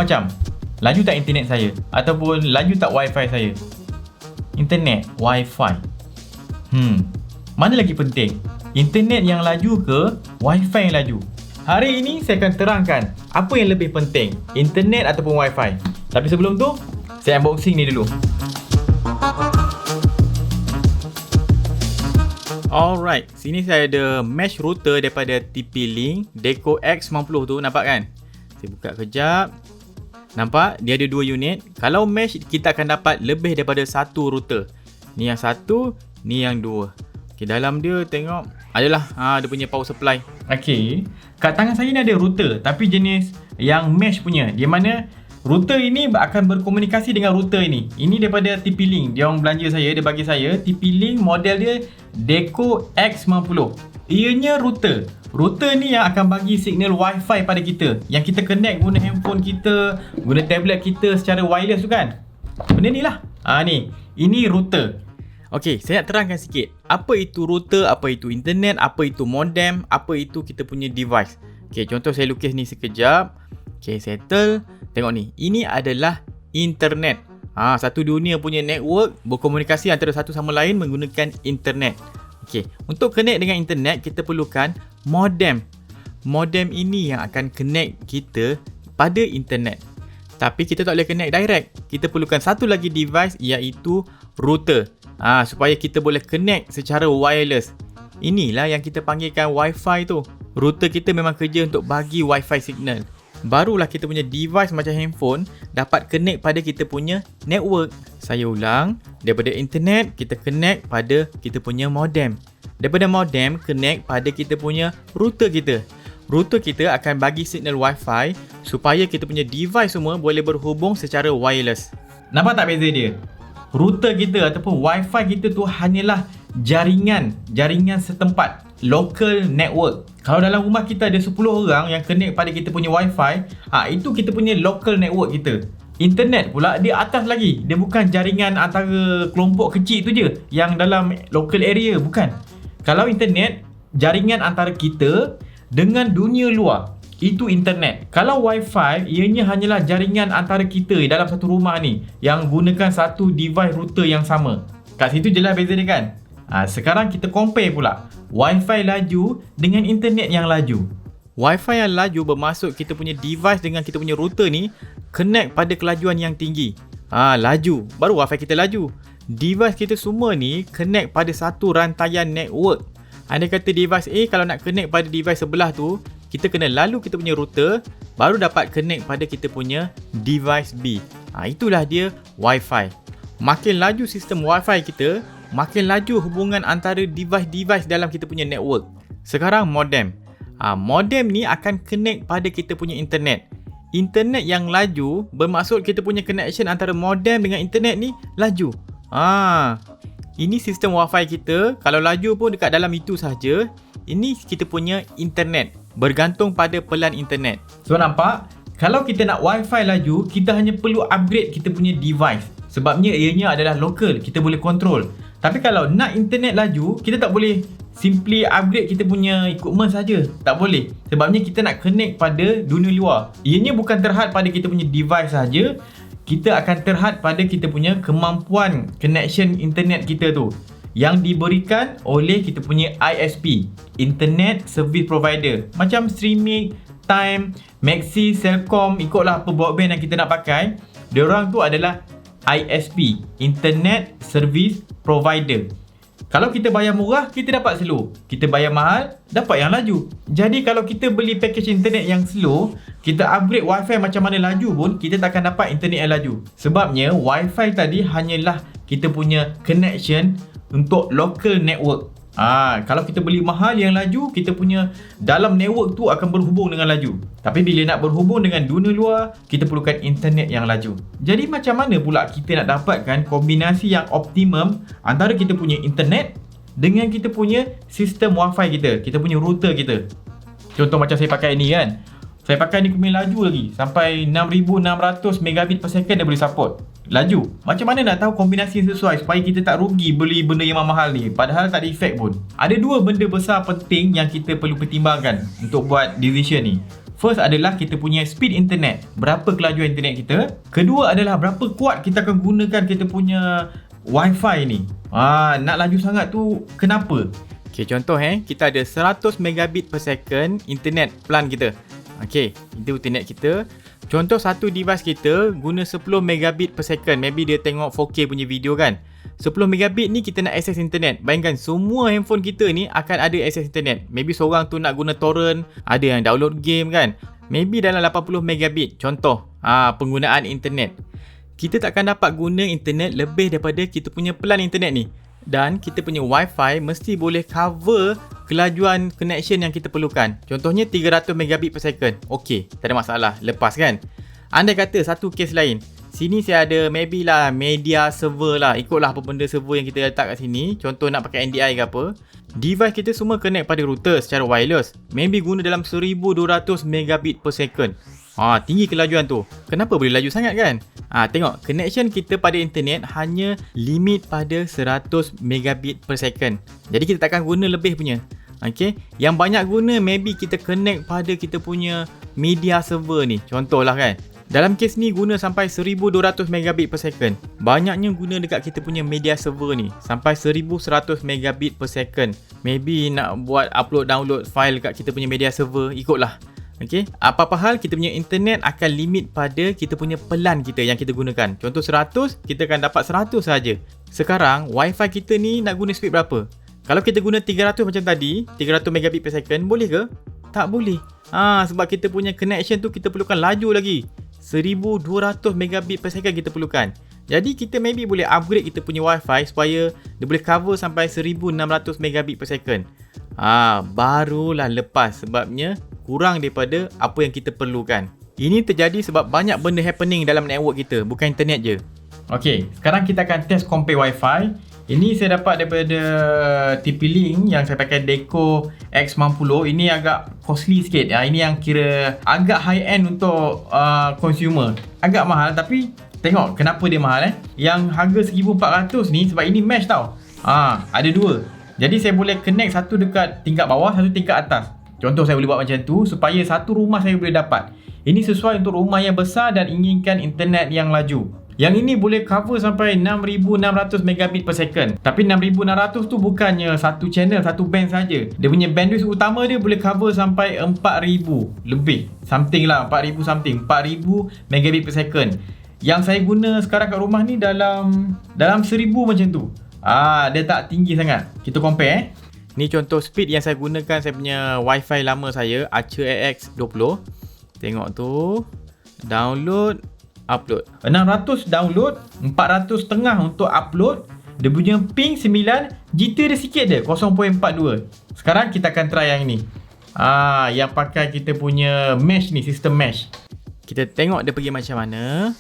Macam laju tak internet saya, ataupun laju tak wifi saya? Internet, wifi. Mana lagi penting? Internet yang laju ke wifi yang laju? Hari ini saya akan terangkan apa yang lebih penting, internet ataupun wifi. Tapi sebelum tu, saya unboxing ni dulu. Alright, sini saya ada mesh router daripada TP-Link Deco X90 tu, nampak kan? Saya buka kejap. Nampak? Dia ada 2 unit. Kalau mesh, kita akan dapat lebih daripada satu router. Ni yang satu, ni yang dua. Okay, dalam dia tengok adalah dia punya power supply. Okay, kat tangan saya ni ada router, tapi jenis yang mesh punya. Di mana router ini akan berkomunikasi dengan router ini. Ini daripada TP-Link. Dia orang belanja saya, dia bagi saya TP-Link, model dia Deco X90. Ianya router. Router ni yang akan bagi signal wifi pada kita, yang kita connect guna handphone kita, guna tablet kita secara wireless tu kan. Benda ni lah. Ini router. Okey, saya nak terangkan sikit. Apa itu router, apa itu internet, apa itu modem, apa itu kita punya device. Okey, contoh saya lukis ni sekejap. Okey, settle. Tengok ni. Ini adalah internet. Satu dunia punya network berkomunikasi antara satu sama lain menggunakan internet. Okey, untuk connect dengan internet kita perlukan modem. Modem ini yang akan connect kita pada internet. Tapi kita tak boleh connect direct. Kita perlukan satu lagi device, iaitu router. Supaya kita boleh connect secara wireless. Inilah yang kita panggilkan wifi tu. Router kita memang kerja untuk bagi wifi signal. Barulah kita punya device macam handphone dapat connect pada kita punya network. Saya ulang, daripada internet kita connect pada kita punya modem. Daripada modem connect pada kita punya router kita. Router kita akan bagi signal wifi supaya kita punya device semua boleh berhubung secara wireless. Nampak tak beza dia? Router kita ataupun wifi kita tu hanyalah jaringan setempat, local network. Kalau dalam rumah kita ada 10 orang yang connect pada kita punya wifi, itu kita punya local network kita. Internet pula dia atas lagi. Dia bukan jaringan antara kelompok kecil tu je yang dalam local area, bukan. Kalau internet, jaringan antara kita dengan dunia luar. Itu internet. Kalau wifi, ianya hanyalah jaringan antara kita dalam satu rumah ni yang gunakan satu device router yang sama. Kat situ jelas beza dia kan? Sekarang kita compare pula wifi laju dengan internet yang laju. Wifi yang laju bermaksud kita punya device dengan kita punya router ni connect pada kelajuan yang tinggi. Laju, baru wifi kita laju. Device kita semua ni connect pada satu rantaian network. Andai kata device A kalau nak connect pada device sebelah tu, kita kena lalu kita punya router, baru dapat connect pada kita punya device B. Itulah dia wifi. Makin laju sistem wifi kita, makin laju hubungan antara device-device dalam kita punya network. Sekarang modem. Modem ni akan connect pada kita punya internet. Internet yang laju bermaksud kita punya connection antara modem dengan internet ni laju. Ini sistem wifi kita. Kalau laju pun dekat dalam itu sahaja. Ini kita punya internet, bergantung pada pelan internet. So nampak, kalau kita nak wifi laju, kita hanya perlu upgrade kita punya device. Sebabnya ianya adalah local, kita boleh control. Tapi kalau nak internet laju, kita tak boleh simply upgrade kita punya equipment saja. Tak boleh. Sebabnya kita nak connect pada dunia luar. Ianya bukan terhad pada kita punya device saja. Kita akan terhad pada kita punya kemampuan connection internet kita tu, yang diberikan oleh kita punya ISP, Internet Service Provider. Macam Streaming, Time, Mesti, Celcom, ikutlah apa broadband yang kita nak pakai. Diorang tu adalah ISP, Internet Service Provider. Kalau kita bayar murah, kita dapat slow. Kita bayar mahal, dapat yang laju. Jadi kalau kita beli package internet yang slow, kita upgrade wifi macam mana laju pun, kita tak akan dapat internet yang laju. Sebabnya wifi tadi hanyalah kita punya connection untuk local network. Kalau kita beli mahal yang laju, kita punya dalam network tu akan berhubung dengan laju. Tapi bila nak berhubung dengan dunia luar, kita perlukan internet yang laju. Jadi macam mana pula kita nak dapatkan kombinasi yang optimum antara kita punya internet dengan kita punya sistem wifi kita punya router kita. Contoh macam saya pakai ni kan, saya pakai ni punya laju lagi, sampai 6600 megabit per second dia boleh support. Laju. Macam mana nak tahu kombinasi yang sesuai supaya kita tak rugi beli benda yang mahal ni, padahal tak ada efek pun. Ada dua benda besar penting yang kita perlu pertimbangkan untuk buat decision ni. First adalah kita punya speed internet, berapa kelajuan internet kita. Kedua adalah berapa kuat kita akan gunakan kita punya Wi-Fi ni. Nak laju sangat tu kenapa? Okay, contoh kita ada 100 megabit per second internet plan kita. Okay, itu internet kita. Contoh satu device kita guna 10 megabit per second. Maybe dia tengok 4K punya video kan. 10 megabit ni kita nak akses internet. Bayangkan semua handphone kita ni akan ada akses internet. Maybe seorang tu nak guna torrent, ada yang download game kan. Maybe dalam 80 megabit. Contoh penggunaan internet. Kita takkan dapat guna internet lebih daripada kita punya plan internet ni. Dan kita punya Wi-Fi mesti boleh cover kelajuan connection yang kita perlukan. Contohnya 300 megabit per second. Okey, tak ada masalah, lepas kan. Andai kata satu kes lain, sini saya ada maybe lah media server lah. Ikutlah apa benda server yang kita letak kat sini. Contoh nak pakai NDI ke apa. Device kita semua connect pada router secara wireless. Maybe guna dalam 1200 megabit per second. Tinggi kelajuan tu. Kenapa boleh laju sangat kan? Tengok, connection kita pada internet hanya limit pada 100 megabit per second. Jadi kita takkan guna lebih punya. Okay, yang banyak guna maybe kita connect pada kita punya media server ni. Contohlah kan. Dalam kes ni guna sampai 1200 megabit per second. Banyaknya guna dekat kita punya media server ni. Sampai 1100 megabit per second. Maybe nak buat upload download file dekat kita punya media server. Ikutlah. Okay, apa-apa hal kita punya internet akan limit pada kita punya pelan kita yang kita gunakan. Contoh 100, kita akan dapat 100 saja. Sekarang Wi-Fi kita ni nak guna speed berapa? Kalau kita guna 300 macam tadi, 300 megabit per second, boleh ke? Tak boleh. Sebab kita punya connection tu kita perlukan laju lagi. 1200 megabit per second kita perlukan. Jadi kita maybe boleh upgrade kita punya Wi-Fi supaya dia boleh cover sampai 1600 megabit per second. Barulah lepas, sebabnya kurang daripada apa yang kita perlukan. Ini terjadi sebab banyak benda happening dalam network kita, bukan internet je. Okey, sekarang kita akan test compare Wi-Fi. Ini saya dapat daripada TP-Link yang saya pakai Deco X90. Ini agak costly sikit. Ini yang kira agak high end untuk consumer. Agak mahal, tapi tengok kenapa dia mahal Yang harga 1400 ni sebab ini mesh tau. Ada dua. Jadi saya boleh connect satu dekat tingkat bawah, satu tingkat atas. Contoh saya boleh buat macam tu supaya satu rumah saya boleh dapat. Ini sesuai untuk rumah yang besar dan inginkan internet yang laju. Yang ini boleh cover sampai 6600 megabit per second. Tapi 6600 tu bukannya satu channel, satu band saja. Dia punya bandwidth utama dia boleh cover sampai 4000 lebih. Something lah, 4000 something. 4000 megabit per second. Yang saya guna sekarang kat rumah ni dalam 1000 macam tu. Dia tak tinggi sangat. Kita compare Ni contoh speed yang saya gunakan saya punya Wi-Fi lama saya, Archer AX20. Tengok tu. Download, upload. 600 download, 400 tengah untuk upload. Dia punya ping 9, jitter dia sikit je, 0.42. Sekarang kita akan try yang ni. Yang pakai kita punya mesh ni, sistem mesh. Kita tengok dia pergi macam mana.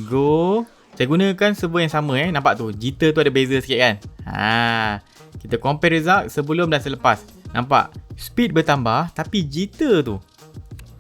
Go. Saya gunakan server yang sama nampak tu. Jitter tu ada beza sikit kan. Kita compare result sebelum dan selepas. Nampak? Speed bertambah tapi jitter tu.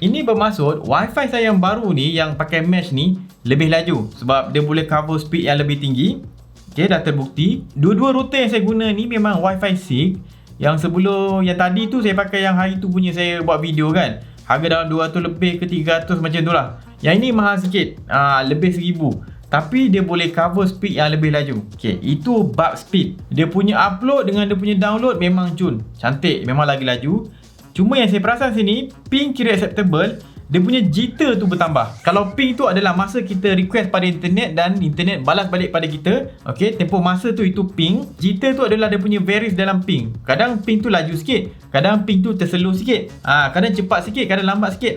Ini bermaksud Wi-Fi saya yang baru ni yang pakai mesh ni lebih laju sebab dia boleh cover speed yang lebih tinggi. Okay, dah terbukti. Dua-dua router yang saya guna ni memang Wi-Fi 6. Yang sebelum, yang tadi tu saya pakai yang hari tu punya saya buat video kan. Harga dalam 200 lebih ke 300 macam tu lah. Yang ini mahal sikit, lebih 1000. Tapi dia boleh cover speed yang lebih laju. Okay, itu bab speed. Dia punya upload dengan dia punya download memang cun. Cantik, memang lagi laju. Cuma yang saya perasan sini, ping kira acceptable. Dia punya jitter tu bertambah. Kalau ping tu adalah masa kita request pada internet dan internet balas balik pada kita. Okay, tempoh masa tu itu ping. Jitter tu adalah dia punya varies dalam ping. Kadang ping tu laju sikit, kadang ping tu terslow sikit, kadang cepat sikit, kadang lambat sikit.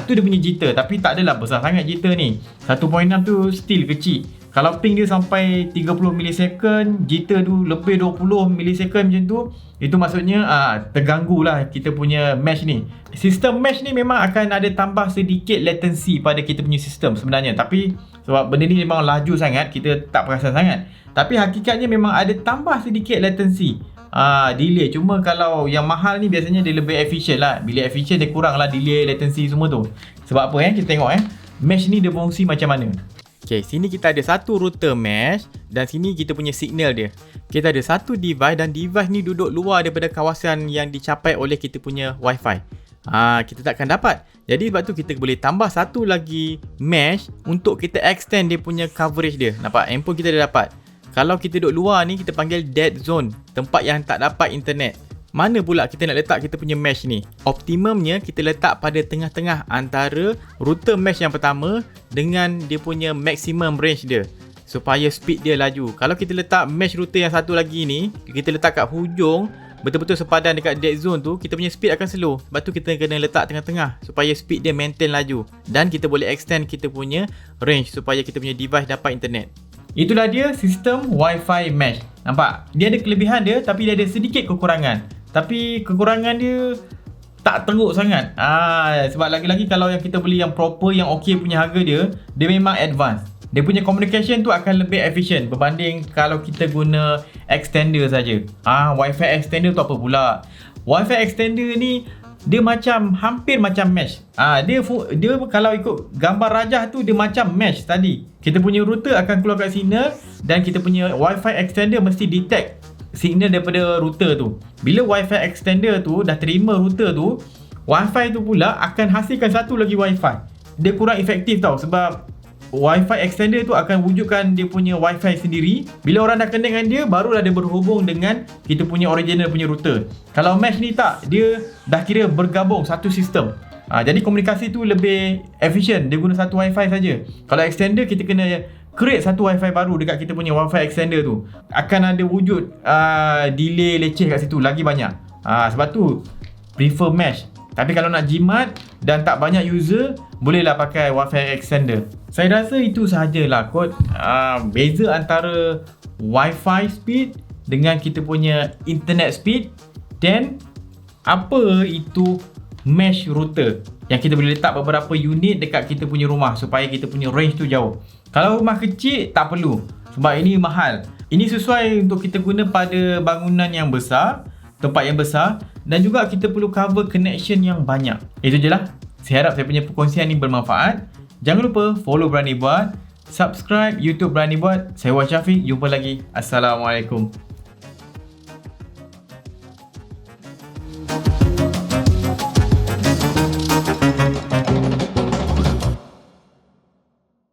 Tu dia punya jitter. Tapi tak adalah besar sangat jitter ni. 1.6 tu still kecil. Kalau ping dia sampai 30 millisecond, jitter tu lebih 20 millisecond macam tu, itu maksudnya terganggu lah kita punya mesh ni. Sistem mesh ni memang akan ada tambah sedikit latency pada kita punya sistem sebenarnya. Tapi sebab benda ni memang laju sangat, kita tak perasan sangat. Tapi hakikatnya memang ada tambah sedikit latency, delay. Cuma kalau yang mahal ni biasanya dia lebih efficient lah. Bila efficient dia kurang lah delay, latency semua tu. Sebab apa kita tengok mesh ni dia fungsi macam mana. Okay, sini kita ada satu router mesh dan sini kita punya signal dia. Kita ada satu device dan device ni duduk luar daripada kawasan yang dicapai oleh kita punya Wi-Fi. kita takkan dapat. Jadi sebab tu kita boleh tambah satu lagi mesh untuk kita extend dia punya coverage dia. Nampak? Handphone kita dah dapat. Kalau kita duduk luar ni, kita panggil dead zone, tempat yang tak dapat internet. Mana pula kita nak letak kita punya mesh ni? Optimumnya kita letak pada tengah-tengah antara router mesh yang pertama dengan dia punya maximum range dia, supaya speed dia laju. Kalau kita letak mesh router yang satu lagi ni, kita letak kat hujung, betul-betul sepadan dekat dead zone tu, kita punya speed akan slow. Sebab tu kita kena letak tengah-tengah supaya speed dia maintain laju. Dan kita boleh extend kita punya range supaya kita punya device dapat internet. Itulah dia sistem Wi-Fi mesh. Nampak? Dia ada kelebihan dia, tapi dia ada sedikit kekurangan. Tapi kekurangan dia tak teruk sangat. Sebab lagi-lagi kalau yang kita beli yang proper, yang okey punya harga dia, dia memang advance. Dia punya communication tu akan lebih efisien berbanding kalau kita guna extender saja. Wi-Fi extender tu apa pula? Wi-Fi extender ni dia macam hampir macam mesh. Dia kalau ikut gambar rajah tu, dia macam mesh tadi. Kita punya router akan keluarkan signal dan kita punya Wi-Fi extender mesti detect signal daripada router tu. Bila Wi-Fi extender tu dah terima router tu, Wi-Fi tu pula akan hasilkan satu lagi Wi-Fi. Dia kurang efektif tau, sebab Wi-Fi extender tu akan wujudkan dia punya Wi-Fi sendiri. Bila orang dah connect dengan dia, barulah dia berhubung dengan kita punya original punya router. Kalau mesh ni tak, dia dah kira bergabung satu sistem. Jadi komunikasi tu lebih efisien. Dia guna satu Wi-Fi saja. Kalau extender, kita kena create satu Wi-Fi baru dekat kita punya Wi-Fi extender tu. Akan ada wujud delay leceh kat situ lagi banyak. Sebab tu prefer mesh. Tapi kalau nak jimat dan tak banyak user, bolehlah pakai Wi-Fi extender. Saya rasa itu sahajalah kot. Beza antara Wi-Fi speed dengan kita punya internet speed, dan apa itu mesh router yang kita boleh letak beberapa unit dekat kita punya rumah supaya kita punya range tu jauh. Kalau rumah kecil tak perlu, sebab ini mahal. Ini sesuai untuk kita guna pada bangunan yang besar, tempat yang besar, dan juga kita perlu cover connection yang banyak. Itu je lah. Saya harap saya punya perkongsian ni bermanfaat. Jangan lupa follow Berani Buat, subscribe YouTube Berani Buat. Saya Syafiq, jumpa lagi. Assalamualaikum.